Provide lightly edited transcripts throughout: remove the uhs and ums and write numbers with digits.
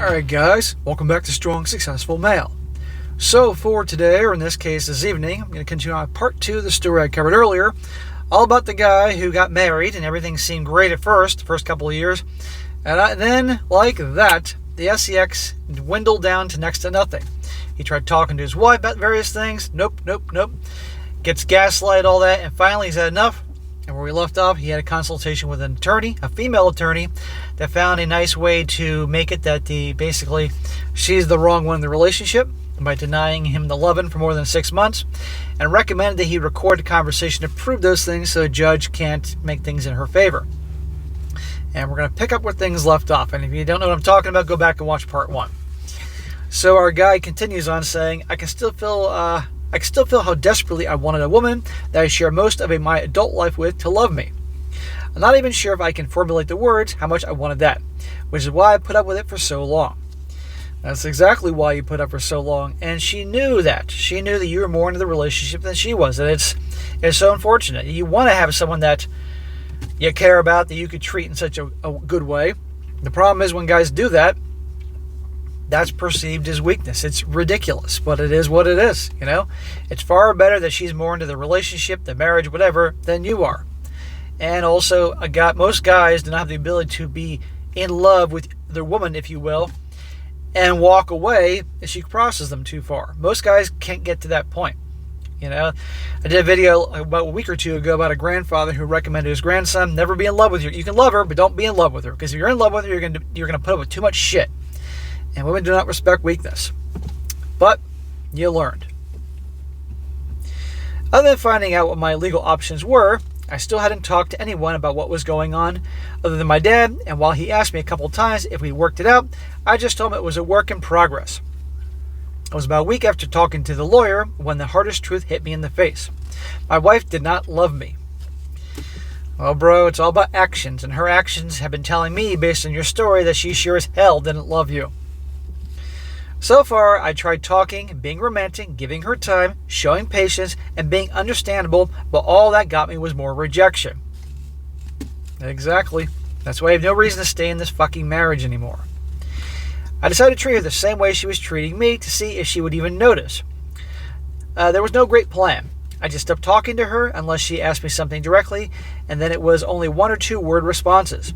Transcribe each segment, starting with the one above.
Alright guys, welcome back to Strong Successful Male. So for today, or in this case this evening, I'm going to continue on part 2 of the story I covered earlier, all about the guy who got married and everything seemed great at first, the first couple of years, and then, like that, the SEX dwindled down to next to nothing. He tried talking to his wife about various things, nope, gets gaslight, all that, and finally he's had enough. And where we left off, he had a consultation with an attorney, a female attorney, that found a nice way to make it that basically she's the wrong one in the relationship by denying him the loving for more than 6 months, and recommended that he record a conversation to prove those things so a judge can't make things in her favor. And we're going to pick up where things left off. And if you don't know what I'm talking about, go back and watch part 1. So our guy continues on saying, I can still feel how desperately I wanted a woman that I share most of my adult life with to love me. I'm not even sure if I can formulate the words how much I wanted that, which is why I put up with it for so long. That's exactly why you put up for so long, and she knew that. She knew that you were more into the relationship than she was, and it's so unfortunate. You want to have someone that you care about, that you could treat in such a good way. The problem is when guys do that, that's perceived as weakness. It's ridiculous, but it is what it is, you know? It's far better that she's more into the relationship, the marriage, whatever, than you are. And also, most guys do not have the ability to be in love with their woman, if you will, and walk away if she crosses them too far. Most guys can't get to that point, you know? I did a video about a week or two ago about a grandfather who recommended his grandson never be in love with her. You can love her, but don't be in love with her, because if you're in love with her, you're gonna put up with too much shit. And women do not respect weakness. But you learned. Other than finding out what my legal options were, I still hadn't talked to anyone about what was going on other than my dad, and while he asked me a couple of times if we worked it out, I just told him it was a work in progress. It was about a week after talking to the lawyer when the hardest truth hit me in the face. My wife did not love me. Well, bro, it's all about actions, and her actions have been telling me, based on your story, that she sure as hell didn't love you. So far, I tried talking, being romantic, giving her time, showing patience, and being understandable, but all that got me was more rejection. Exactly. That's why I have no reason to stay in this fucking marriage anymore. I decided to treat her the same way she was treating me to see if she would even notice. There was no great plan. I just stopped talking to her unless she asked me something directly, and then it was only 1 or 2 word responses.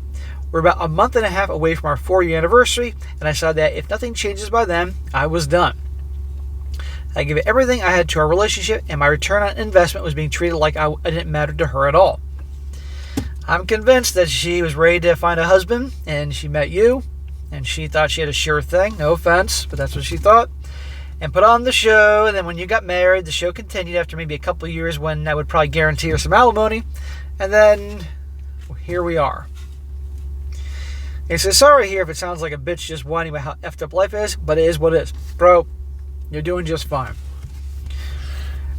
We're about a month and a half away from our 4-year anniversary, and I said that if nothing changes by then, I was done. I gave everything I had to our relationship, and my return on investment was being treated like I didn't matter to her at all. I'm convinced that she was ready to find a husband, and she met you, and she thought she had a sure thing, no offense, but that's what she thought, and put on the show, and then when you got married, the show continued after maybe a couple of years when I would probably guarantee her some alimony, and then here we are. He says, sorry here if it sounds like a bitch just whining about how effed up life is, but it is what it is. Bro, you're doing just fine.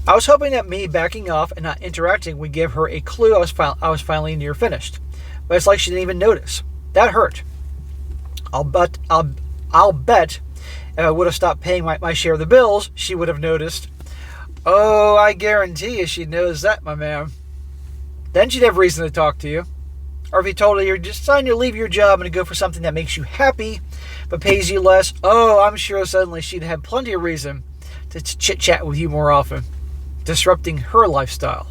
I was hoping that me backing off and not interacting would give her a clue I was finally near finished. But it's like she didn't even notice. That hurt. I'll bet if I would have stopped paying my share of the bills, she would have noticed. Oh, I guarantee you she'd notice that, my man. Then she'd have reason to talk to you. Or if he told her you're deciding to leave your job and to go for something that makes you happy but pays you less, oh, I'm sure suddenly she'd have plenty of reason to chit-chat with you more often, disrupting her lifestyle.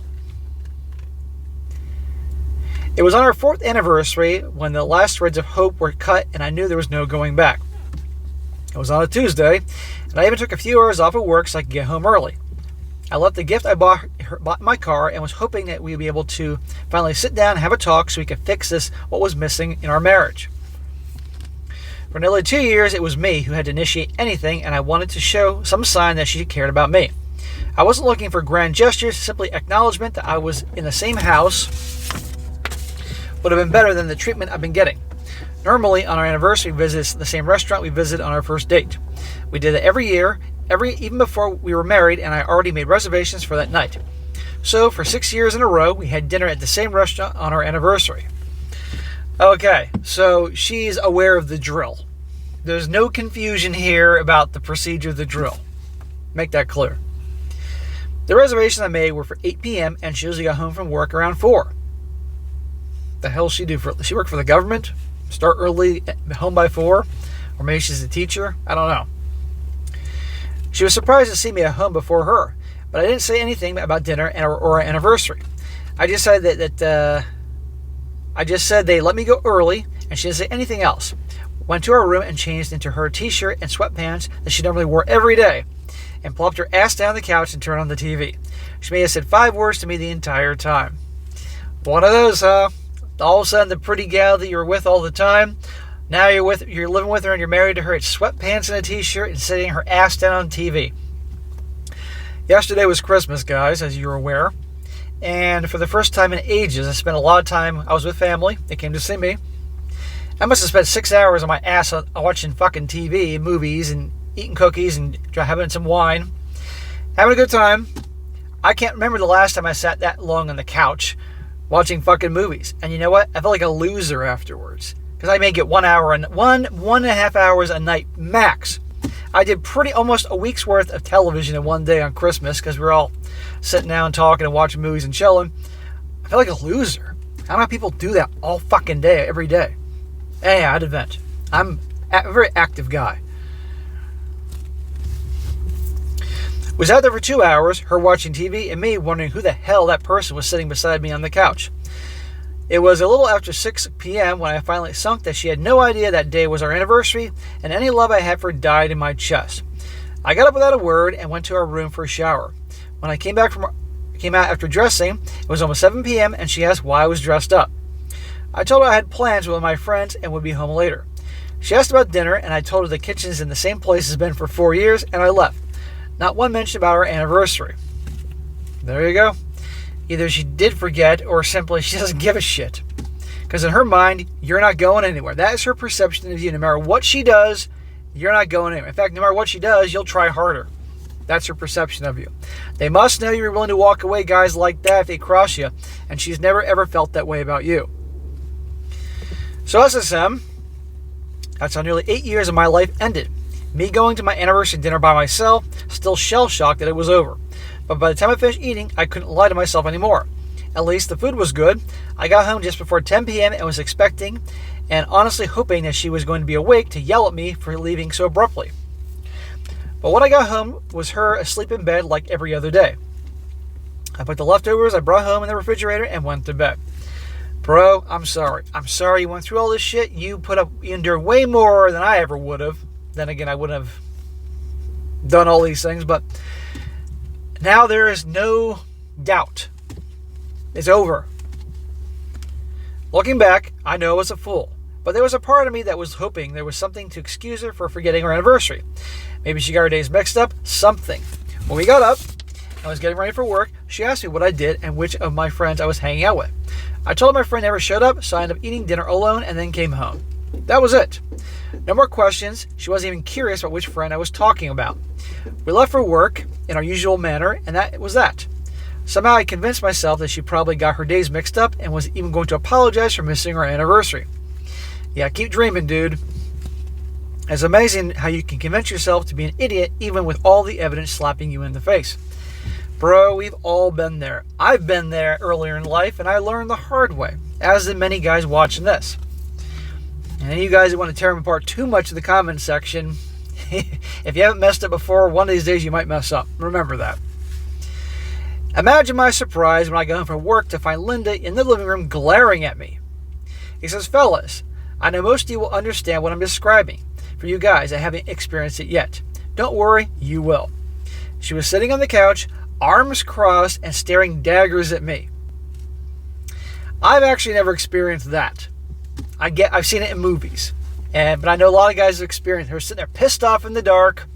It was on our 4th anniversary when the last threads of hope were cut and I knew there was no going back. It was on a Tuesday, and I even took a few hours off of work so I could get home early. I left the gift I bought in my car and was hoping that we'd be able to finally sit down and have a talk so we could fix what was missing in our marriage. For nearly 2 years, it was me who had to initiate anything, and I wanted to show some sign that she cared about me. I wasn't looking for grand gestures, simply acknowledgement that I was in the same house would have been better than the treatment I've been getting. Normally, on our anniversary visits, the same restaurant we visited on our first date. We did it every year, even before we were married, and I already made reservations for that night. So, for 6 years in a row, we had dinner at the same restaurant on our anniversary. Okay, so she's aware of the drill. There's no confusion here about the procedure of the drill. Make that clear. The reservations I made were for 8 p.m., and she usually got home from work around 4. The hell she do? She work for the government? Start early, home by 4? Or maybe she's a teacher. I don't know. She was surprised to see me at home before her, but I didn't say anything about dinner or our anniversary. I just said that they let me go early, and she didn't say anything else. Went to her room and changed into her t-shirt and sweatpants that she normally wore every day, and plopped her ass down on the couch and turned on the TV. She may have said 5 words to me the entire time. One of those, huh? All of a sudden, the pretty gal that you're with all the time, now you're living with her and you're married to her. It's sweatpants and a t-shirt and sitting her ass down on TV. Yesterday was Christmas, guys, as you're aware. And for the first time in ages, I spent a lot of time. I was with family. They came to see me. I must have spent 6 hours on my ass watching fucking TV, movies, and eating cookies and having some wine. Having a good time. I can't remember the last time I sat that long on the couch watching fucking movies. And you know what? I felt like a loser afterwards. Because I may get 1 hour and one and a half hours a night max. I did almost a week's worth of television in one day on Christmas because we were all sitting down talking and watching movies and chilling. I feel like a loser. How many people do that all fucking day, every day? Hey, I had to vent. I'm a very active guy. Was out there for 2 hours, her watching TV, and me wondering who the hell that person was sitting beside me on the couch. It was a little after 6 p.m. when I finally sunk that she had no idea that day was our anniversary, and any love I had for her died in my chest. I got up without a word and went to our room for a shower. When I came out after dressing, it was almost 7 p.m. and she asked why I was dressed up. I told her I had plans with my friends and would be home later. She asked about dinner, and I told her the kitchen's in the same place it's been for 4 years, and I left. Not one mention about our anniversary. There you go. Either she did forget or simply she doesn't give a shit. Because in her mind, you're not going anywhere. That is her perception of you. No matter what she does, you're not going anywhere. In fact, no matter what she does, you'll try harder. That's her perception of you. They must know you're willing to walk away, guys like that, if they cross you. And she's never ever felt that way about you. So SSM, that's how nearly 8 years of my life ended. Me going to my anniversary dinner by myself, still shell-shocked that it was over. But by the time I finished eating, I couldn't lie to myself anymore. At least the food was good. I got home just before 10 p.m. and was expecting and honestly hoping that she was going to be awake to yell at me for leaving so abruptly. But when I got home was her asleep in bed like every other day. I put the leftovers I brought home in the refrigerator and went to bed. Bro, I'm sorry. I'm sorry you went through all this shit. You endured way more than I ever would have. Then again, I wouldn't have done all these things, but now there is no doubt. It's over. Looking back, I know I was a fool, but there was a part of me that was hoping there was something to excuse her for forgetting her anniversary. Maybe she got her days mixed up, something. When we got up and was getting ready for work, she asked me what I did and which of my friends I was hanging out with. I told her my friend never showed up, so I ended up eating dinner alone and then came home. That was it. No more questions. She wasn't even curious about which friend I was talking about. We left for work in our usual manner, and that was that. Somehow I convinced myself that she probably got her days mixed up and was even going to apologize for missing our anniversary. Yeah, keep dreaming, dude. It's amazing how you can convince yourself to be an idiot even with all the evidence slapping you in the face. Bro, we've all been there. I've been there earlier in life, and I learned the hard way, as did many guys watching this. And any of you guys that want to tear them apart too much in the comment section, if you haven't messed up before, one of these days you might mess up. Remember that. Imagine my surprise when I got home from work to find Linda in the living room glaring at me. He says, fellas, I know most of you will understand what I'm describing. For you guys, I haven't experienced it yet. Don't worry, you will. She was sitting on the couch, arms crossed, and staring daggers at me. I've actually never experienced that. I've seen it in movies, but I know a lot of guys have experienced her sitting there pissed off in the dark,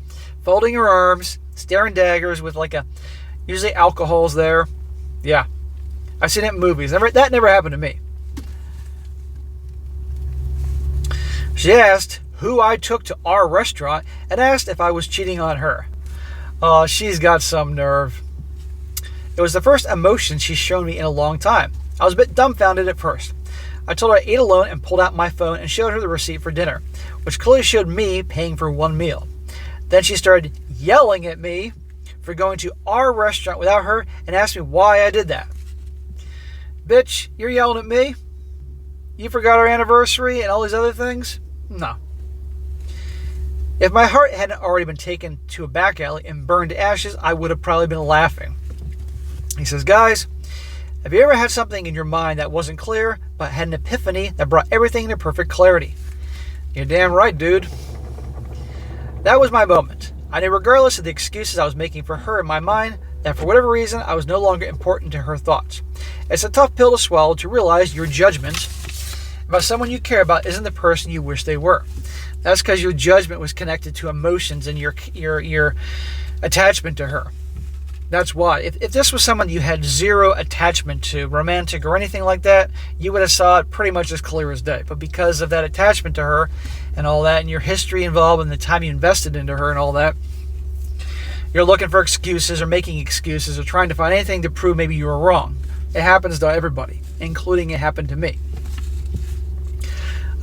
folding her arms, staring daggers with usually alcohol's there. Yeah, I've seen it in movies. That never happened to me. She asked who I took to our restaurant and asked if I was cheating on her. Oh, she's got some nerve. It was the first emotion she's shown me in a long time. I was a bit dumbfounded at first. I told her I ate alone and pulled out my phone and showed her the receipt for dinner, which clearly showed me paying for one meal. Then she started yelling at me for going to our restaurant without her and asked me why I did that. Bitch, you're yelling at me? You forgot our anniversary and all these other things? No. If my heart hadn't already been taken to a back alley and burned to ashes, I would have probably been laughing. He says, guys, have you ever had something in your mind that wasn't clear, but had an epiphany that brought everything into perfect clarity? You're damn right, dude. That was my moment. I knew regardless of the excuses I was making for her in my mind, that for whatever reason, I was no longer important to her thoughts. It's a tough pill to swallow to realize your judgment about someone you care about isn't the person you wish they were. That's because your judgment was connected to emotions and your attachment to her. That's why. If this was someone you had zero attachment to, romantic or anything like that, you would have saw it pretty much as clear as day. But because of that attachment to her and all that, and your history involved and the time you invested into her and all that, you're looking for excuses or making excuses or trying to find anything to prove maybe you were wrong. It happens to everybody, including it happened to me.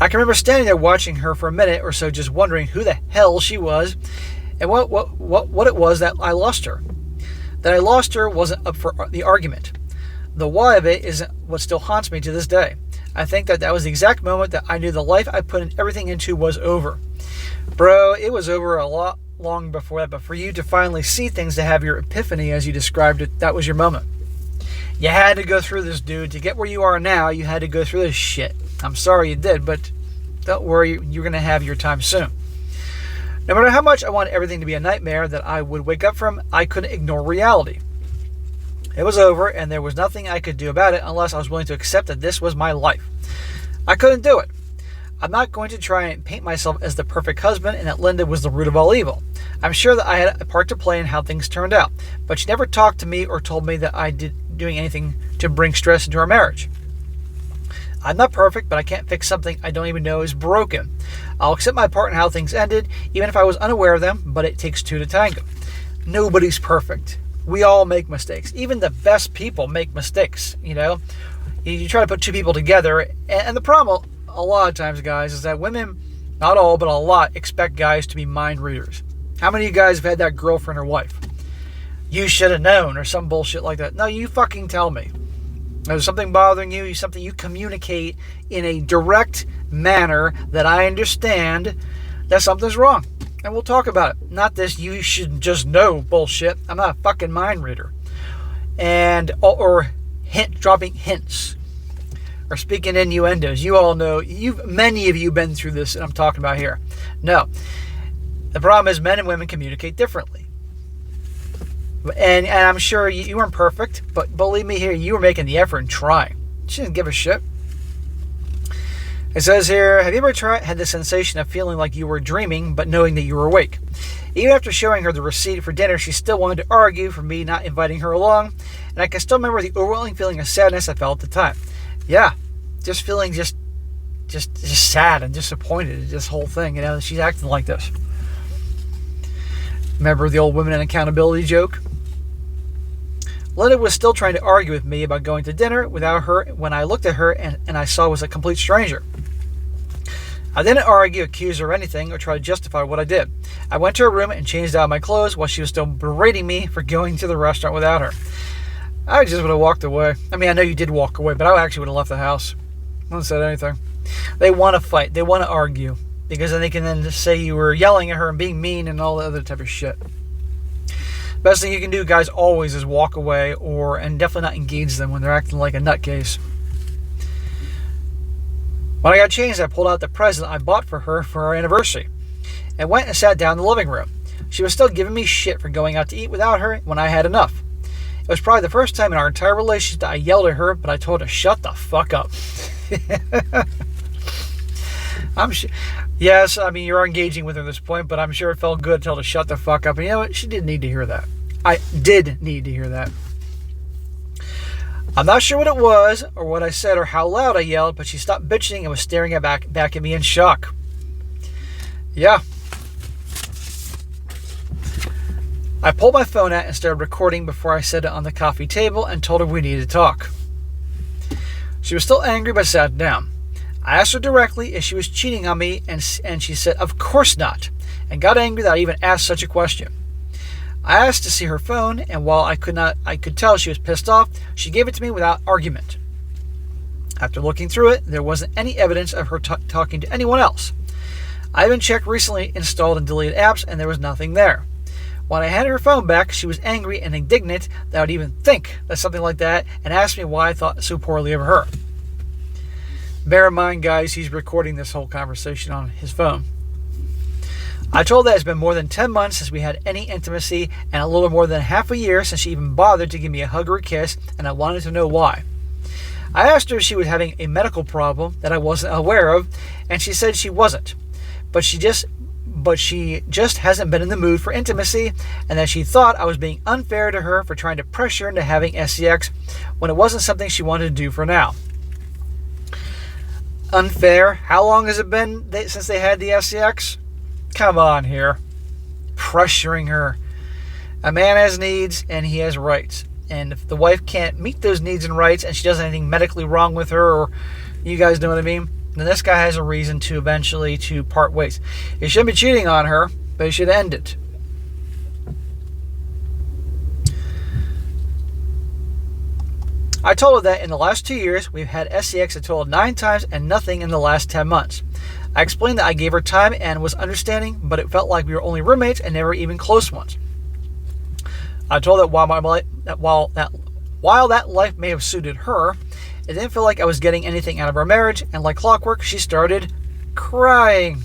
I can remember standing there watching her for a minute or so, just wondering who the hell she was and what it was that I lost her. That I lost her wasn't up for the argument. The why of it is what still haunts me to this day. I think that was the exact moment that I knew the life I put everything into was over. Bro, it was over a lot long before that, but for you to finally see things, to have your epiphany as you described it, that was your moment. You had to go through this, dude. To get where you are now, you had to go through this shit. I'm sorry you did, but don't worry, you're going to have your time soon. No matter how much I wanted everything to be a nightmare that I would wake up from, I couldn't ignore reality. It was over, and there was nothing I could do about it unless I was willing to accept that this was my life. I couldn't do it. I'm not going to try and paint myself as the perfect husband and that Linda was the root of all evil. I'm sure that I had a part to play in how things turned out, but she never talked to me or told me that I did doing anything to bring stress into our marriage. I'm not perfect, but I can't fix something I don't even know is broken. I'll accept my part in how things ended, even if I was unaware of them, but it takes two to tango. Nobody's perfect. We all make mistakes. Even the best people make mistakes, you know? You try to put two people together, and the problem a lot of times, guys, is that women, not all, but a lot, expect guys to be mind readers. How many of you guys have had that girlfriend or wife? You should have known, or some bullshit like that. No, you fucking tell me. There's something bothering you, something you communicate in a direct manner that I understand that something's wrong. And we'll talk about it. Not this you should just know bullshit. I'm not a fucking mind reader. Or dropping hints. Or speaking innuendos. You all know, many of you been through this that I'm talking about here. No. The problem is men and women communicate differently. And I'm sure you weren't perfect, but believe me here, you were making the effort and trying. She didn't give a shit. It says here, have you ever had the sensation of feeling like you were dreaming, but knowing that you were awake? Even after showing her the receipt for dinner, she still wanted to argue for me not inviting her along, and I can still remember the overwhelming feeling of sadness I felt at the time. Yeah, just feeling just sad and disappointed at this whole thing. You know, she's acting like this. Remember the old women and accountability joke? Linda was still trying to argue with me about going to dinner without her when I looked at her and I saw was a complete stranger. I didn't argue, accuse her or anything, or try to justify what I did. I went to her room and changed out my clothes while she was still berating me for going to the restaurant without her. I just would have walked away. I mean, I know you did walk away, but I actually would have left the house. I wouldn't have said anything. They want to fight. They want to argue. Because then they can then just say you were yelling at her and being mean and all the other type of shit. Best thing you can do, guys, always is walk away and definitely not engage them when they're acting like a nutcase. When I got changed, I pulled out the present I bought for her for our anniversary and went and sat down in the living room. She was still giving me shit for going out to eat without her when I had enough. It was probably the first time in our entire relationship that I yelled at her, but I told her to shut the fuck up. Yes, I mean, you're engaging with her at this point, but I'm sure it felt good to tell her to shut the fuck up. And you know what? She did need to hear that. I did need to hear that. I'm not sure what it was, or what I said, or how loud I yelled, but she stopped bitching and was staring back at me in shock. Yeah. I pulled my phone out and started recording before I set it on the coffee table and told her we needed to talk. She was still angry, but sat down. I asked her directly if she was cheating on me, and she said, of course not, and got angry that I even asked such a question. I asked to see her phone, and while I could tell she was pissed off, she gave it to me without argument. After looking through it, there wasn't any evidence of her talking to anyone else. I even checked recently installed and deleted apps, and there was nothing there. When I handed her phone back, she was angry and indignant that I would even think of something like that, and asked me why I thought so poorly of her. Bear in mind, guys, he's recording this whole conversation on his phone. I told her that it's been more than 10 months since we had any intimacy, and a little more than half a year since she even bothered to give me a hug or a kiss, and I wanted to know why. I asked her if she was having a medical problem that I wasn't aware of, and she said she wasn't. But she just hasn't been in the mood for intimacy, and that she thought I was being unfair to her for trying to pressure into having sex when it wasn't something she wanted to do for now. Unfair? How long has it been since they had the sex? Come on here. Pressuring her. A man has needs and he has rights. And if the wife can't meet those needs and rights and she does anything medically wrong with her, or you guys know what I mean, then this guy has a reason to eventually to part ways. He shouldn't be cheating on her, but he should end it. I told her that in the last 2 years, we've had sex a total of 9 times and nothing in the last 10 months. I explained that I gave her time and was understanding, but it felt like we were only roommates and never even close ones. I told her that while that life may have suited her, it didn't feel like I was getting anything out of our marriage, and like clockwork, she started crying.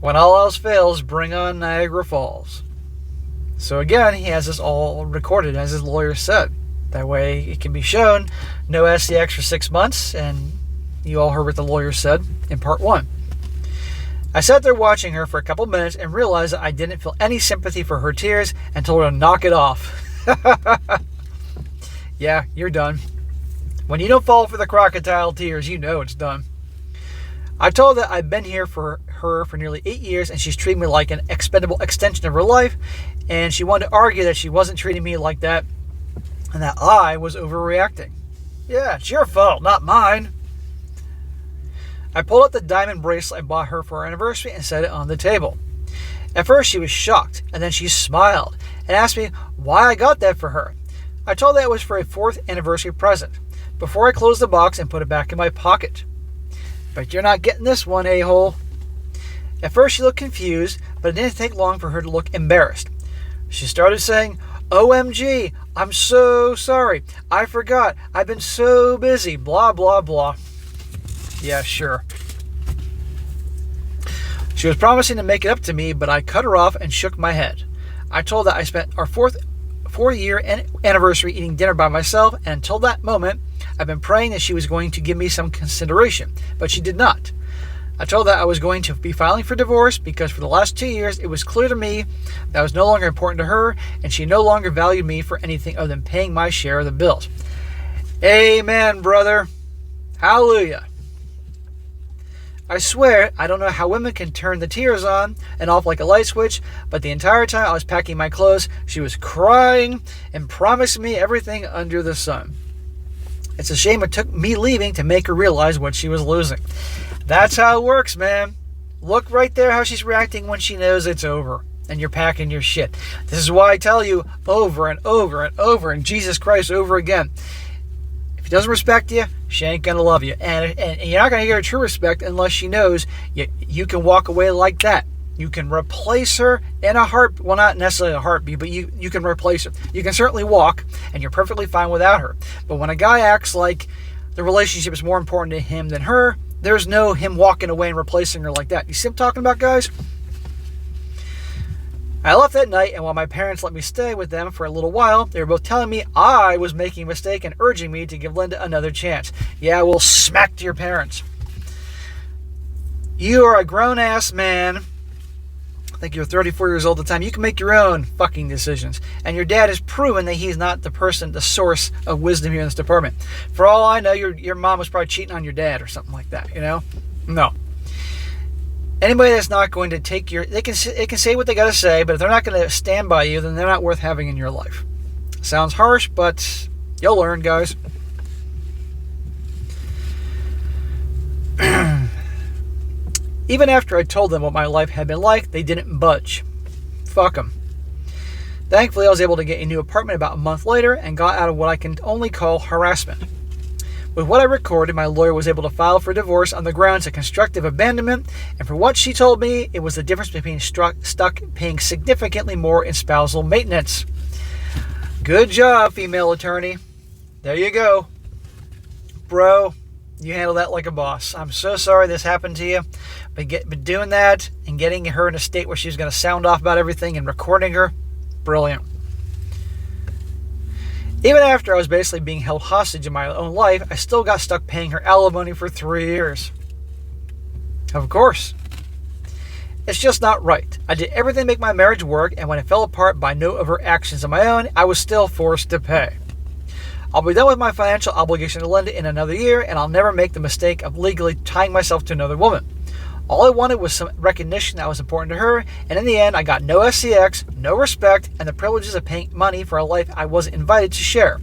When all else fails, bring on Niagara Falls. So again, he has this all recorded, as his lawyer said. That way it can be shown, no SEX for 6 months, and you all heard what the lawyer said in part 1. I sat there watching her for a couple minutes and realized that I didn't feel any sympathy for her tears and told her to knock it off. Yeah, you're done. When you don't fall for the crocodile tears, you know it's done. I told her that I've been here for her for nearly 8 years and she's treating me like an expendable extension of her life, and she wanted to argue that she wasn't treating me like that and that I was overreacting. Yeah, it's your fault, not mine. I pulled out the diamond bracelet I bought her for our anniversary and set it on the table. At first she was shocked, and then she smiled and asked me why I got that for her. I told her it was for a 4th anniversary present, before I closed the box and put it back in my pocket. But you're not getting this one, a-hole. At first she looked confused, but it didn't take long for her to look embarrassed. She started saying, OMG, I'm so sorry. I forgot. I've been so busy. Blah, blah, blah. Yeah, sure. She was promising to make it up to me, but I cut her off and shook my head. I told her I spent our 4-year anniversary eating dinner by myself, and until that moment, I've been praying that she was going to give me some consideration, but she did not. I told her I was going to be filing for divorce because for the last 2 years, it was clear to me that I was no longer important to her, and she no longer valued me for anything other than paying my share of the bills. Amen, brother. Hallelujah. I swear, I don't know how women can turn the tears on and off like a light switch, but the entire time I was packing my clothes, she was crying and promising me everything under the sun. It's a shame it took me leaving to make her realize what she was losing. That's how it works, man. Look right there how she's reacting when she knows it's over and you're packing your shit. This is why I tell you over and over and over, and Jesus Christ over again. If she doesn't respect you, she ain't going to love you. And you're not going to get her true respect unless she knows you can walk away like that. You can replace her in a heart. Well, not necessarily a heartbeat, but you can replace her. You can certainly walk, and you're perfectly fine without her. But when a guy acts like the relationship is more important to him than her, there's no him walking away and replacing her like that. You see what I'm talking about, guys? I left that night, and while my parents let me stay with them for a little while, they were both telling me I was making a mistake and urging me to give Linda another chance. Yeah, we'll smack to your parents. You are a grown-ass man. I think you're 34 years old at the time. You can make your own fucking decisions. And your dad has proven that he's not the source of wisdom here in this department. For all I know, your mom was probably cheating on your dad or something like that, you know? No. Anybody that's not going to take they can say what they got to say, but if they're not going to stand by you, then they're not worth having in your life. Sounds harsh, but you'll learn, guys. Even after I told them what my life had been like, they didn't budge. Fuck them. Thankfully, I was able to get a new apartment about a month later and got out of what I can only call harassment. With what I recorded, my lawyer was able to file for divorce on the grounds of constructive abandonment, and for what she told me, it was the difference between stuck paying significantly more in spousal maintenance. Good job, female attorney. There you go. Bro, you handled that like a boss. I'm so sorry this happened to you. But doing that and getting her in a state where she was going to sound off about everything and recording her, brilliant. Even after I was basically being held hostage in my own life, I still got stuck paying her alimony for 3 years. Of course. It's just not right. I did everything to make my marriage work, and when it fell apart by no of her actions of my own, I was still forced to pay. I'll be done with my financial obligation to Linda in another year, and I'll never make the mistake of legally tying myself to another woman. All I wanted was some recognition that was important to her, and in the end, I got no SCX, no respect, and the privileges of paying money for a life I wasn't invited to share.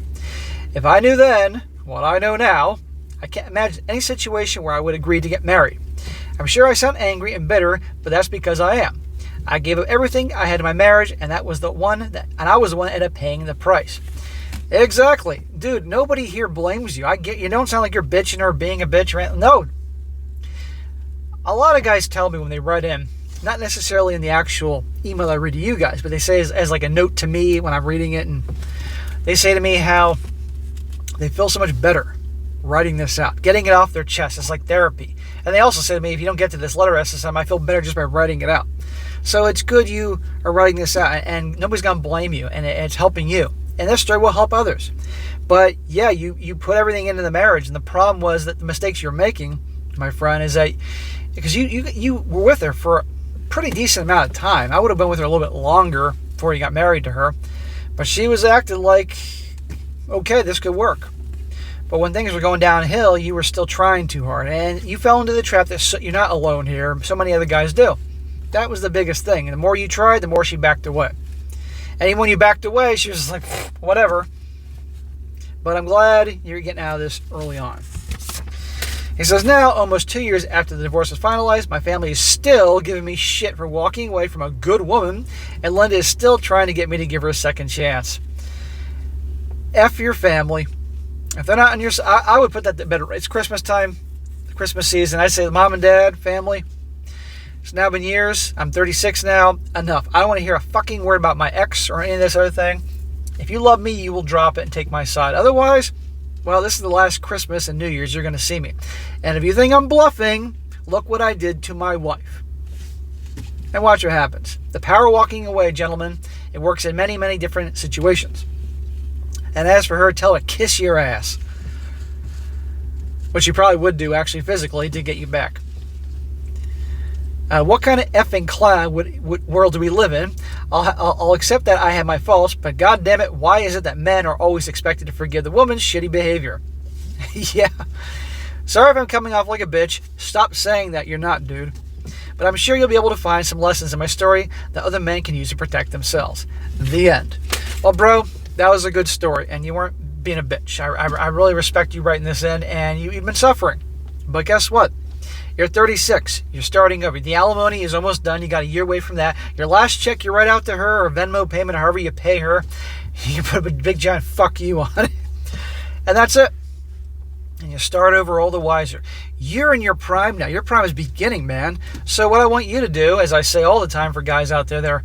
If I knew then what I know now, I can't imagine any situation where I would agree to get married. I'm sure I sound angry and bitter, but that's because I am. I gave up everything I had in my marriage, and I was the one that ended up paying the price. Exactly. Dude, nobody here blames you. I get you don't sound like you're bitching or being a bitch. No. A lot of guys tell me when they write in, not necessarily in the actual email I read to you guys, but they say as like a note to me when I'm reading it, and they say to me how they feel so much better writing this out, getting it off their chest. It's like therapy. And they also say to me, if you don't get to this letter SSM, I feel better just by writing it out. So it's good you are writing this out, and nobody's going to blame you, and it's helping you. And this story will help others. But yeah, you put everything into the marriage, and the problem was that the mistakes you're making, my friend, is that because you were with her for a pretty decent amount of time. I would have been with her a little bit longer before you got married to her. But she was acting like, okay, this could work. But when things were going downhill, you were still trying too hard. And you fell into the trap that you're not alone here. So many other guys do. That was the biggest thing. And the more you tried, the more she backed away. And even when you backed away, she was just like, whatever. But I'm glad you're getting out of this early on. He says, now, almost 2 years after the divorce was finalized, my family is still giving me shit for walking away from a good woman, and Linda is still trying to get me to give her a second chance. F your family. If they're not on your side, I would put that to better. It's Christmas time, Christmas season. I say, mom and dad, family, it's now been years. I'm 36 now. Enough. I don't want to hear a fucking word about my ex or any of this other thing. If you love me, you will drop it and take my side. Otherwise, well, this is the last Christmas and New Year's you're going to see me. And if you think I'm bluffing, look what I did to my wife. And watch what happens. The power of walking away, gentlemen, it works in many, many different situations. And as for her, tell her to kiss your ass. Which she probably would do, actually, physically, to get you back. What kind of effing clown world do we live in? I'll accept that I have my faults, but god damn it, why is it that men are always expected to forgive the woman's shitty behavior? Yeah. Sorry if I'm coming off like a bitch. Stop saying that, you're not, dude. But I'm sure you'll be able to find some lessons in my story that other men can use to protect themselves. The end. Well, bro, that was a good story, and you weren't being a bitch. I really respect you writing this in, and you've been suffering. But guess what? You're 36. You're starting over. The alimony is almost done. You got a year away from that. Your last check you write out to her, or Venmo payment, however you pay her, you put a big giant fuck you on it. And that's it. And you start over all the wiser. You're in your prime now. Your prime is beginning, man. So what I want you to do, as I say all the time for guys out there that are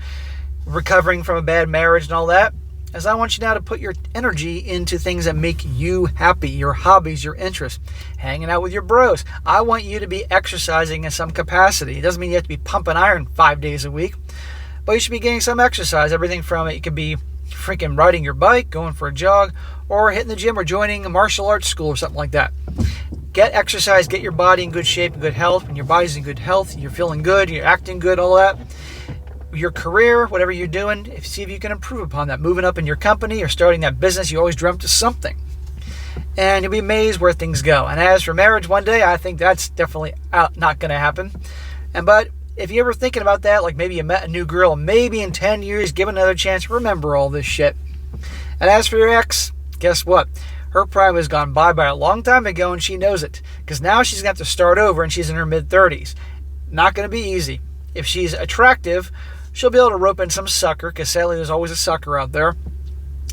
recovering from a bad marriage and all that, is I want you now to put your energy into things that make you happy, your hobbies, your interests, hanging out with your bros. I want you to be exercising in some capacity. It doesn't mean you have to be pumping iron 5 days a week, but you should be getting some exercise. Everything from it could be freaking riding your bike, going for a jog, or hitting the gym or joining a martial arts school or something like that. Get exercise, get your body in good shape and good health. When your body's in good health, you're feeling good, you're acting good, all that. Your career, whatever you're doing, see if you can improve upon that. Moving up in your company or starting that business you always dreamt of something. And you'll be amazed where things go. And as for marriage one day, I think that's definitely not going to happen. But if you're ever thinking about that, like maybe you met a new girl, maybe in 10 years, give another chance, remember all this shit. And as for your ex, guess what? Her prime has gone by a long time ago, and she knows it. Because now she's going to have to start over, and she's in her mid-30s. Not going to be easy. If she's attractive, she'll be able to rope in some sucker, because sadly there's always a sucker out there.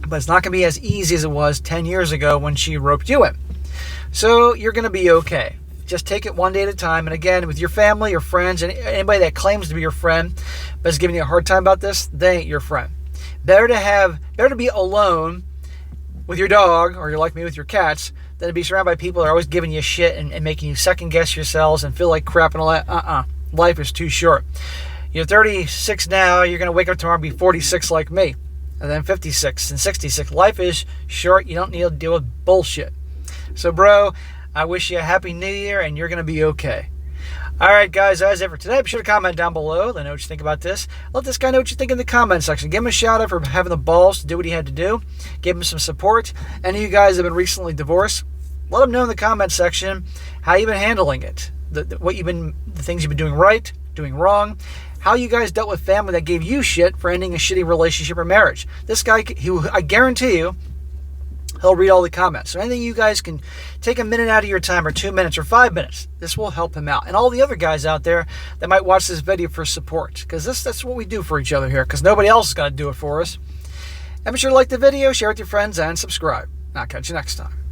But it's not going to be as easy as it was 10 years ago when she roped you in. So you're going to be okay. Just take it one day at a time. And again, with your family, your friends, and anybody that claims to be your friend but is giving you a hard time about this, they ain't your friend. Better to be alone with your dog, or you're like me with your cats, than to be surrounded by people that are always giving you shit and making you second guess yourselves and feel like crap and all that. Life is too short. You're 36 now, you're going to wake up tomorrow and be 46 like me. And then 56 and 66. Life is short. You don't need to deal with bullshit. So, bro, I wish you a happy new year, and you're going to be okay. All right, guys, that's it for today. Be sure to comment down below. Let me know what you think about this. Let this guy know what you think in the comment section. Give him a shout out for having the balls to do what he had to do. Give him some support. Any of you guys have been recently divorced, let him know in the comment section how you've been handling it. The things you've been doing right, doing wrong. How you guys dealt with family that gave you shit for ending a shitty relationship or marriage. This guy, I guarantee you, he'll read all the comments. So anything you guys can take a minute out of your time, or 2 minutes, or 5 minutes, this will help him out. And all the other guys out there that might watch this video for support, because that's what we do for each other here, because nobody else is going to do it for us. And be sure to like the video, share it with your friends, and subscribe. And I'll catch you next time.